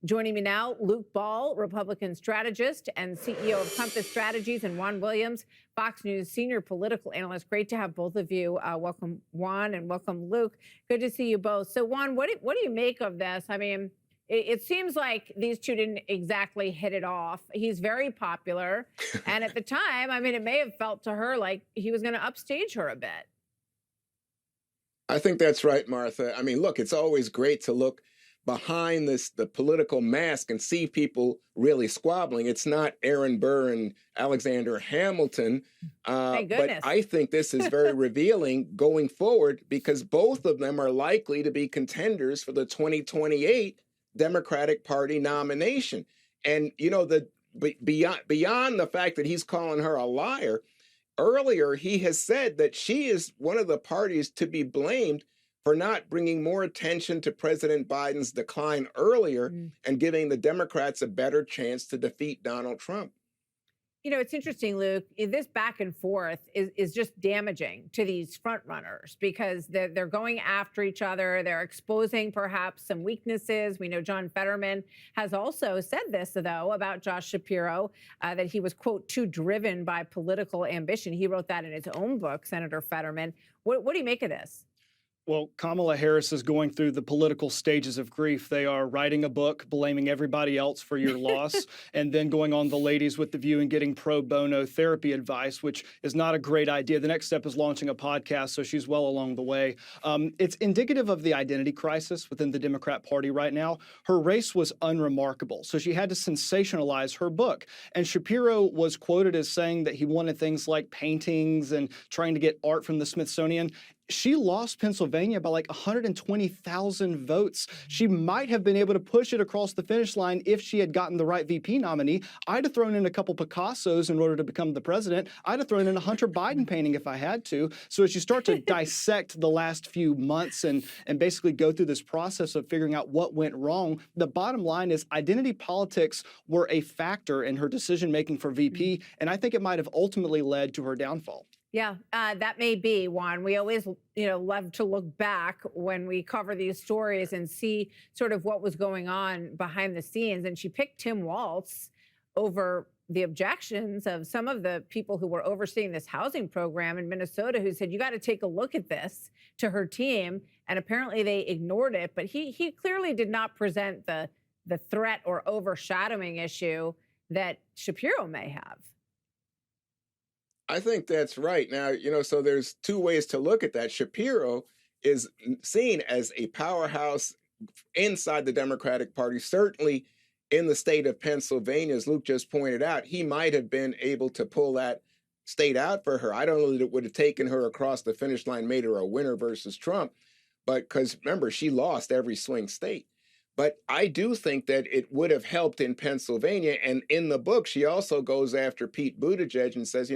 Joining me now, Luke Ball, Republican strategist and CEO of Compass Strategies, and Juan Williams, Fox News senior political analyst. Great to have both of you. Welcome, Juan, and welcome, Luke. Good to see you both. So, Juan, what do you make of this? I mean, it seems like these two didn't exactly hit it off. He's very popular. And at the time, I mean, it may have felt to her like he was going to upstage her a bit. I think that's right, Martha. I mean, look, it's always great to look behind the political mask and see people really squabbling. It's not Aaron Burr and Alexander Hamilton. Thank goodness. But I think this is very revealing going forward because both of them are likely to be contenders for the 2028 Democratic Party nomination. And, you know, beyond the fact that he's calling her a liar, earlier he has said that she is one of the parties to be blamed for not bringing more attention to President Biden's decline earlier and giving the Democrats a better chance to defeat Donald Trump. You know, it's interesting, Luke, this back and forth is just damaging to these front runners because they're going after each other. They're exposing perhaps some weaknesses. We know John Fetterman has also said this, though, about Josh Shapiro, that he was, quote, too driven by political ambition. He wrote that in his own book, Senator Fetterman. What do you make of this? Well, Kamala Harris is going through the political stages of grief. They are writing a book, blaming everybody else for your loss, and then going on the Ladies with the View and getting pro bono therapy advice, which is not a great idea. The next step is launching a podcast, so she's well along the way. It's indicative of the identity crisis within the Democrat Party right now. Her race was unremarkable, so she had to sensationalize her book. And Shapiro was quoted as saying that he wanted things like paintings and trying to get art from the Smithsonian. She lost Pennsylvania by like 120,000 votes. She might have been able to push it across the finish line if she had gotten the right VP nominee. I'd have thrown in a couple Picassos in order to become the president. I'd have thrown in a Hunter Biden painting if I had to. So as you start to dissect the last few months and basically go through this process of figuring out what went wrong, the bottom line is identity politics were a factor in her decision-making for VP, and I think it might have ultimately led to her downfall. Yeah, that may be, Juan. We always, love to look back when we cover these stories and see sort of what was going on behind the scenes. And she picked Tim Walz over the objections of some of the people who were overseeing this housing program in Minnesota who said, you got to take a look at this to her team. And apparently they ignored it. But he clearly did not present the threat or overshadowing issue that Shapiro may have. I think that's right. Now, so there's two ways to look at that. Shapiro is seen as a powerhouse inside the Democratic Party, certainly in the state of Pennsylvania, as Luke just pointed out. He might have been able to pull that state out for her. I don't know that it would have taken her across the finish line, made her a winner versus Trump, but because remember, she lost every swing state. But I do think that it would have helped in Pennsylvania. And in the book, she also goes after Pete Buttigieg and says,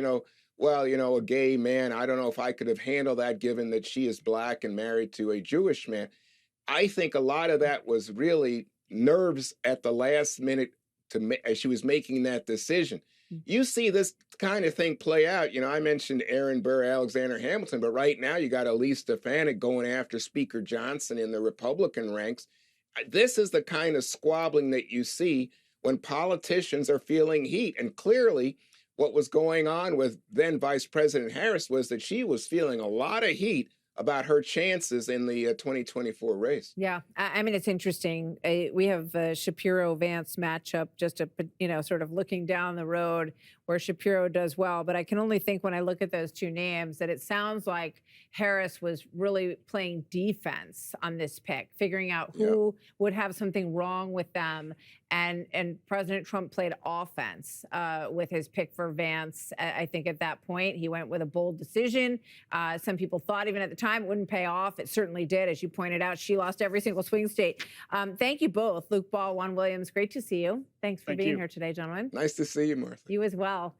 well, a gay man, I don't know if I could have handled that given that she is black and married to a Jewish man. I think a lot of that was really nerves at the last minute as she was making that decision. You see this kind of thing play out. I mentioned Aaron Burr, Alexander Hamilton, but right now you got Elise Stefanik going after Speaker Johnson in the Republican ranks. This is the kind of squabbling that you see when politicians are feeling heat. And clearly, what was going on with then Vice President Harris was that she was feeling a lot of heat about her chances in the 2024 race. Yeah, I mean, it's interesting. We have a Shapiro-Vance matchup, just sort of looking down the road where Shapiro does well. But I can only think when I look at those two names that it sounds like Harris was really playing defense on this pick, figuring out who would have something wrong with them. And President Trump played offense with his pick for Vance. I think at that point, he went with a bold decision. Some people thought even at the time it wouldn't pay off. It certainly did. As you pointed out, she lost every single swing state. Thank you both, Luke Ball, Juan Williams. Great to see you. Thanks for being here today, gentlemen. Nice to see you, Martha. You as well.